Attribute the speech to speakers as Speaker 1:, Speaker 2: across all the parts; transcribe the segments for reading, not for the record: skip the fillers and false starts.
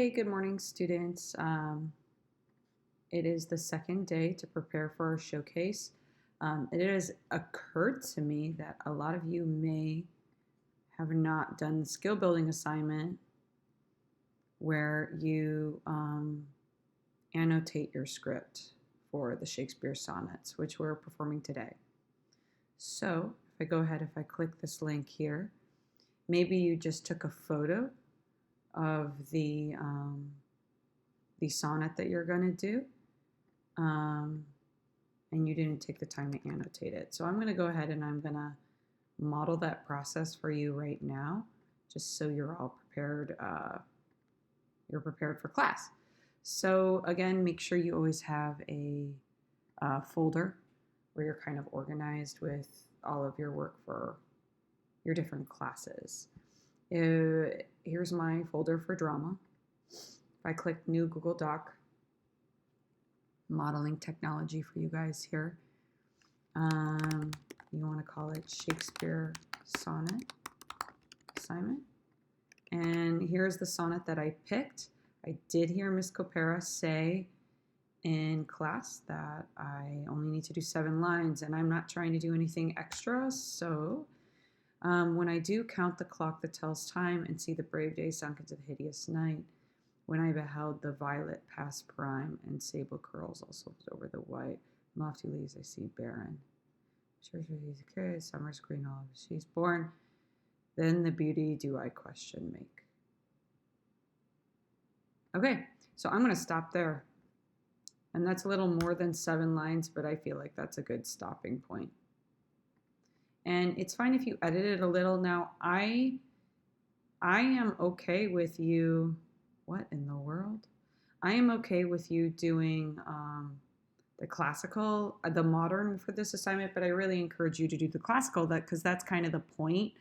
Speaker 1: Hey, good morning, students. It is the second day to prepare for our showcase. It has occurred to me that a lot of you may have not done the skill building assignment where you annotate your script for the Shakespeare sonnets, which we're performing today. So if I go ahead, if I click this link here, maybe you just took a photo of the sonnet that you're going to do, and you didn't take the time to annotate it. So I'm going to go ahead and I'm going to model that process for you right now, just so you're all prepared. You're prepared for class. So again, make sure you always have a folder where you're kind of organized with all of your work for your different classes. Here's my folder for drama. If I click new Google Doc, modeling technology for you guys here. You want to call it Shakespeare Sonnet assignment. And here's the sonnet that I picked. I did hear Miss Copera say in class that I only need to do 7 lines, and I'm not trying to do anything extra. So when I do count the clock that tells time and see the brave day sunk into the hideous night, when I beheld the violet past prime and sable curls also over the white, lofty leaves I see barren. Church he's curious, summer's green olive, she's born. Then the beauty do I question make. Okay, so I'm going to stop there. And that's a little more than 7 lines, but I feel like that's a good stopping point. And it's fine if you edit it a little. Now, I am okay with you. What in the world? I am okay with you doing the classical, the modern for this assignment, but I really encourage you to do the classical, because that's kind of the point.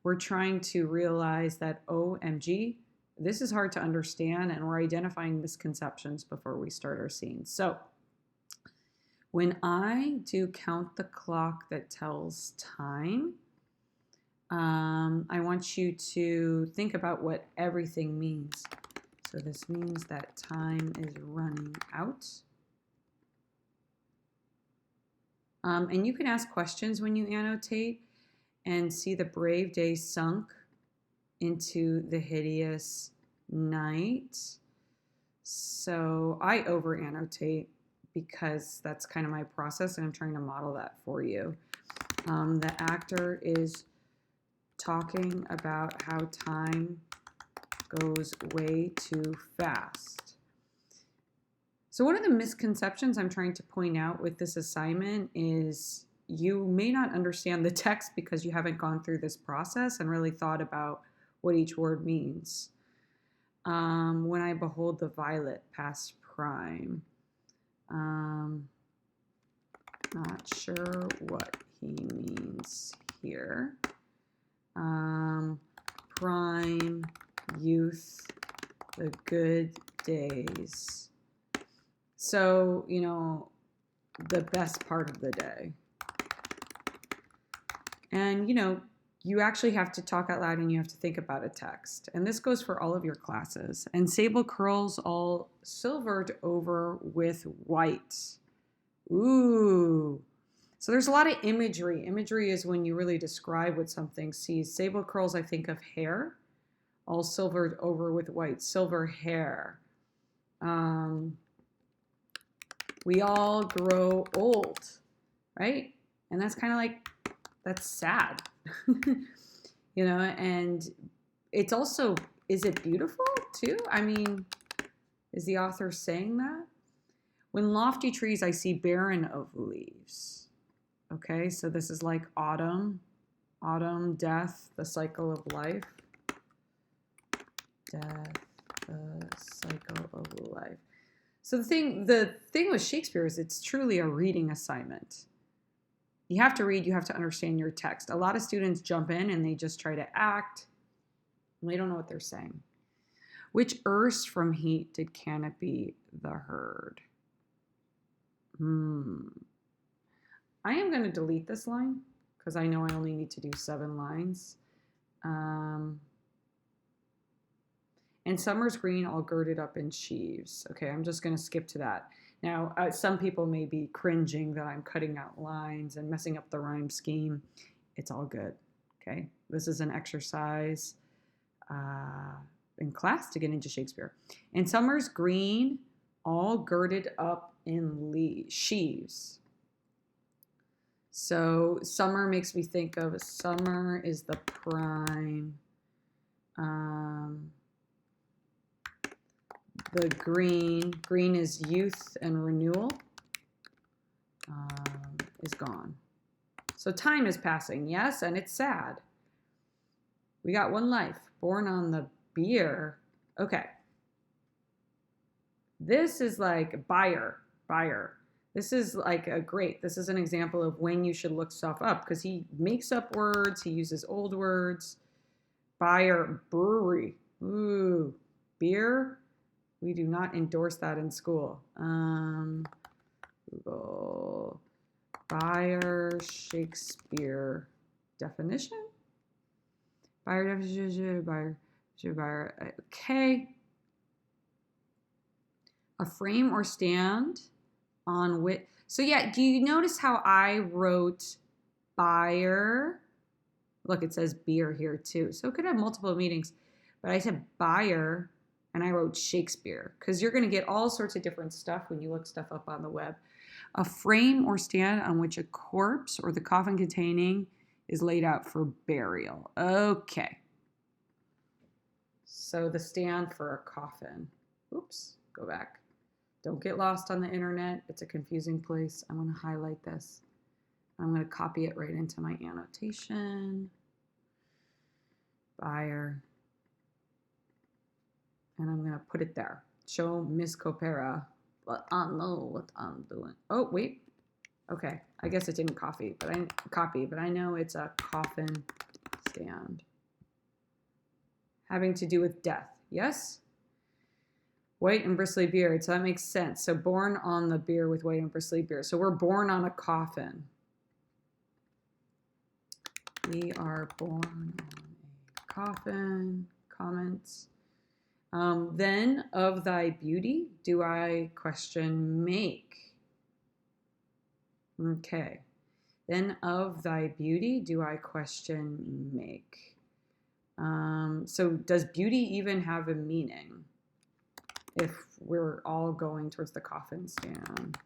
Speaker 1: We're trying to realize that, OMG, this is hard to understand, and we're identifying misconceptions before we start our scene. So when I do count the clock that tells time, I want you to think about what everything means. So this means that time is running out. And you can ask questions when you annotate and see the brave day sunk into the hideous night. So I over annotate because that's kind of my process, and I'm trying to model that for you. The actor is talking about how time goes way too fast. So one of the misconceptions I'm trying to point out with this assignment is you may not understand the text because you haven't gone through this process and really thought about what each word means. When I behold the violet past prime, not sure what he means here. Prime, youth, the good days. So, the best part of the day. And, you actually have to talk out loud and you have to think about a text. And this goes for all of your classes. And sable curls all silvered over with white. Ooh. So there's a lot of imagery. Imagery is when you really describe what something sees. Sable curls, I think of hair, all silvered over with white. Silver hair. We all grow old, right? And that's kind of like, that's sad. And it's also, is it beautiful too? I mean, is the author saying that? When lofty trees I see barren of leaves. Okay, so this is like autumn, death, the cycle of life. Death, the cycle of life. So the thing with Shakespeare is it's truly a reading assignment. You have to read, you have to understand your text. A lot of students jump in and they just try to act, and they don't know what they're saying. Which erst from heat did canopy the herd? I am going to delete this line because I know I only need to do 7 lines. And summer's green all girded up in sheaves. Okay, I'm just going to skip to that. Now, some people may be cringing that I'm cutting out lines and messing up the rhyme scheme. It's all good. Okay, this is an exercise in class to get into Shakespeare. And summer's green all girded up in sheaves. So summer makes me think of summer is the prime. The green is youth and renewal, is gone. So time is passing, yes, and it's sad. We got one life, born on the bier. Okay. This is like buyer. This is like this is an example of when you should look stuff up because he makes up words, he uses old words. Buyer, brewery, ooh, beer. We do not endorse that in school. Google, buyer, Shakespeare definition. Buyer definition, buyer. Okay. A frame or stand on which. So yeah, do you notice how I wrote buyer? Look, it says beer here too. So it could have multiple meanings. But I said buyer and I wrote Shakespeare because you're going to get all sorts of different stuff when you look stuff up on the web. A frame or stand on which a corpse or the coffin containing is laid out for burial. Okay. So the stand for a coffin. Oops, go back. Don't get lost on the internet. It's a confusing place. I'm going to highlight this. I'm going to copy it right into my annotation. Buyer. And I'm going to put it there. Show Miss Copera what I know what I'm doing. Oh, wait. Okay. I guess it didn't copy, but I know it's a coffin stand. Having to do with death. Yes? White and bristly beard. So that makes sense. So born on the bier with white and bristly beard. So we're born on a coffin. We are born on a coffin. Comments. Then of thy beauty do I question make. Okay. Then of thy beauty do I question make. So does beauty even have a meaning if we're all going towards the coffin stand?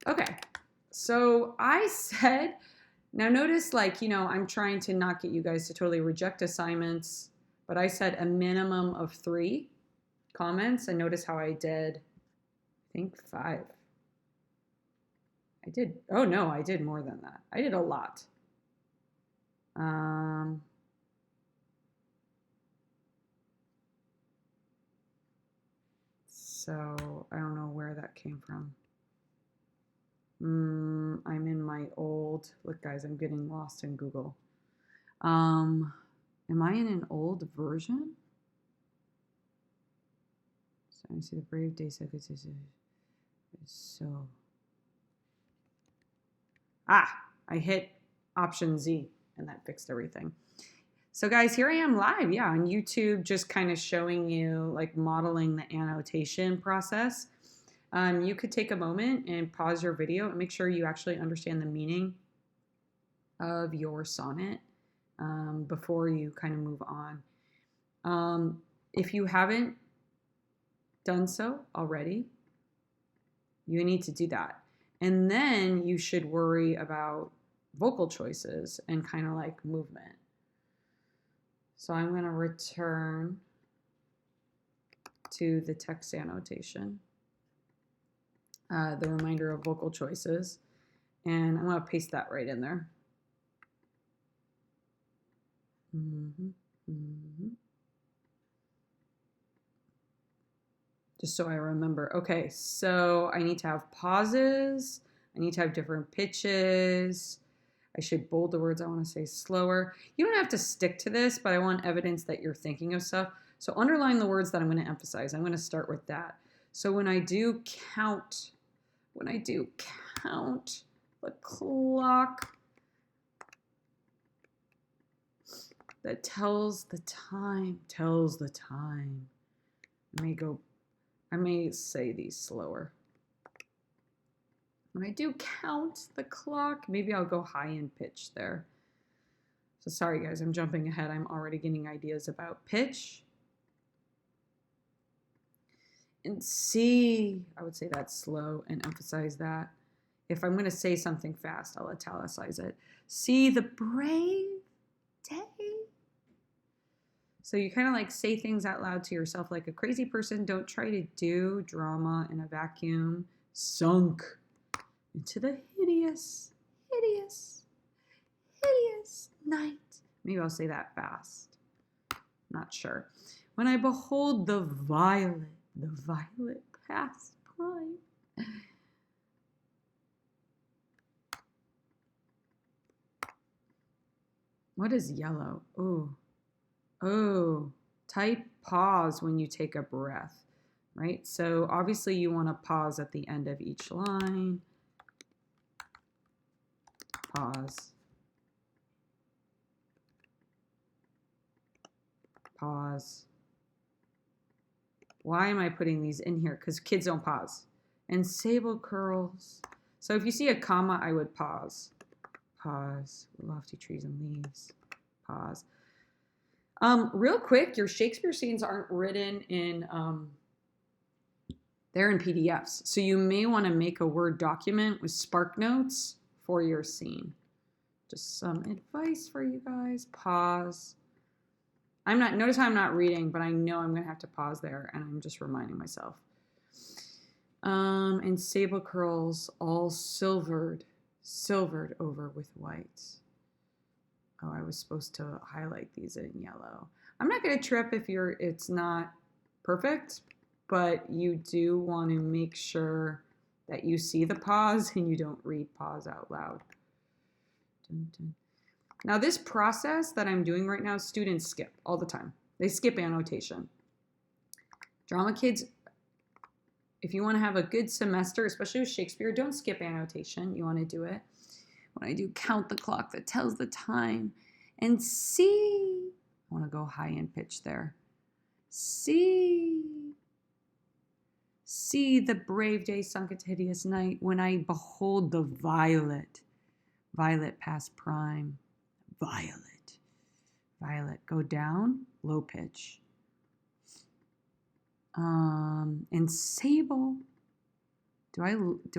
Speaker 1: Okay. So I said, now notice I'm trying to not get you guys to totally reject assignments, but I said a minimum of 3 comments, and notice how I did, I think 5. I did more than that. I did a lot. So I don't know where that came from. I'm in my old, look guys, I'm getting lost in Google. Am I in an old version? So I see the brave day secretary. So, I hit option Z and that fixed everything. So guys, here I am live, on YouTube, just kind of showing you, modeling the annotation process. You could take a moment and pause your video and make sure you actually understand the meaning of your sonnet before you kind of move on. If you haven't done so already, you need to do that. And then you should worry about vocal choices and kind of movement. So I'm going to return to the text annotation. The reminder of vocal choices, and I'm going to paste that right in there. Just so I remember. Okay, so I need to have pauses. I need to have different pitches. I should bold the words I want to say slower. You don't have to stick to this, but I want evidence that you're thinking of stuff. So underline the words that I'm going to emphasize. I'm going to start with that. So when I do count the clock that tells the time, tells the time. I may say these slower. When I do count the clock, maybe I'll go high in pitch there. So sorry guys, I'm jumping ahead. I'm already getting ideas about pitch. And C, I would say that's slow and emphasize that. If I'm going to say something fast, I'll italicize it. See the brave day. So you kind of like say things out loud to yourself like a crazy person. Don't try to do drama in a vacuum. Sunk into the hideous, hideous, hideous night. Maybe I'll say that fast. Not sure. When I behold the violet past prime. What is yellow? Oh, type pause when you take a breath, right? So obviously you want to pause at the end of each line. Pause. Pause. Why am I putting these in here? Because kids don't pause. And sable curls. So if you see a comma, I would pause. Pause. Lofty trees and leaves. Pause. Real quick, your Shakespeare scenes aren't written in, they're in PDFs. So you may want to make a Word document with Spark Notes for your scene. Just some advice for you guys. Pause. Notice how I'm not reading, but I know I'm going to have to pause there, and I'm just reminding myself. And sable curls all silvered over with white. Oh, I was supposed to highlight these in yellow. I'm not going to trip if it's not perfect, but you do want to make sure that you see the pause and you don't read pause out loud. Dun, dun. Now this process that I'm doing right now, students skip all the time. They skip annotation. Drama kids, if you want to have a good semester, especially with Shakespeare, don't skip annotation. You want to do it. When I do count the clock that tells the time, and see, I want to go high in pitch there. See the brave day sunk into hideous night when I behold the violet past prime. Violet, go down, low pitch. And sable, do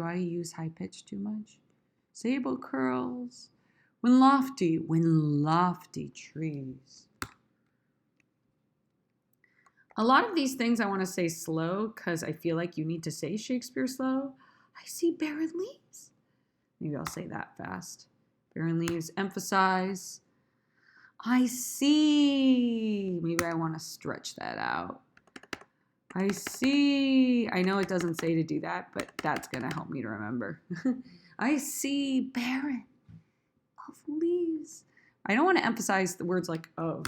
Speaker 1: I use high pitch too much? Sable curls, when lofty trees. A lot of these things I want to say slow because I feel like you need to say Shakespeare slow. I see barren leaves. Maybe I'll say that fast. Barren leaves, emphasize. I see. Maybe I want to stretch that out. I see. I know it doesn't say to do that, but that's going to help me to remember. I see barren of leaves. I don't want to emphasize the words like of.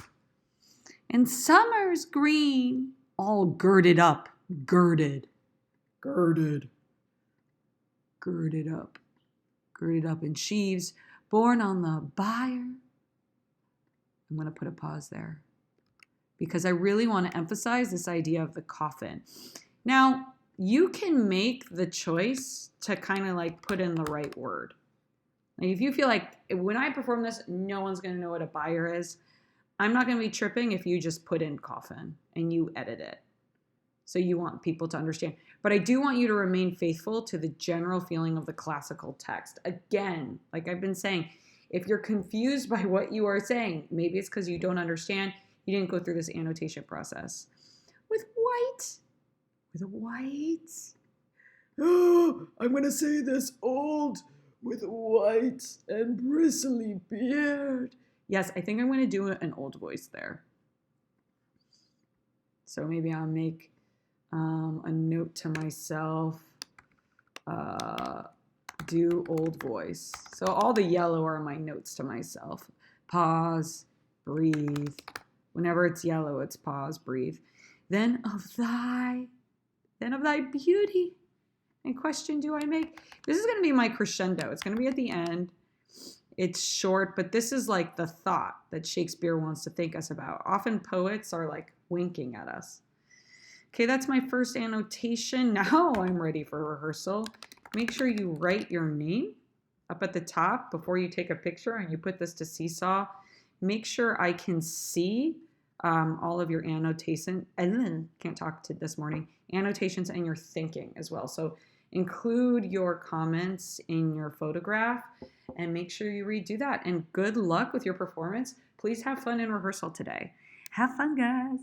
Speaker 1: And summer's green, all girded up. Girded up in sheaves, borne on the bier. I'm going to put a pause there because I really want to emphasize this idea of the coffin. Now, you can make the choice to kind of like put in the right word. Like if you feel like when I perform this, no one's going to know what a bier is, I'm not going to be tripping if you just put in coffin and you edit it. So you want people to understand. But I do want you to remain faithful to the general feeling of the classical text. Again, like I've been saying, if you're confused by what you are saying, maybe it's because you don't understand. You didn't go through this annotation process. With white. Oh, I'm going to say this old with white and bristly beard. Yes, I think I'm going to do an old voice there. So maybe I'll make a note to myself, do old voice. So all the yellow are my notes to myself. Pause, breathe. Whenever it's yellow, it's pause, breathe. Then of thy beauty. And question do I make? This is going to be my crescendo. It's going to be at the end. It's short, but this is like the thought that Shakespeare wants to think us about. Often poets are like winking at us. Okay, that's my first annotation. Now I'm ready for rehearsal. Make sure you write your name up at the top before you take a picture and you put this to Seesaw. Make sure I can see all of your annotation. Can't talk to this morning. Annotations and your thinking as well. So include your comments in your photograph and make sure you redo that. And good luck with your performance. Please have fun in rehearsal today. Have fun, guys.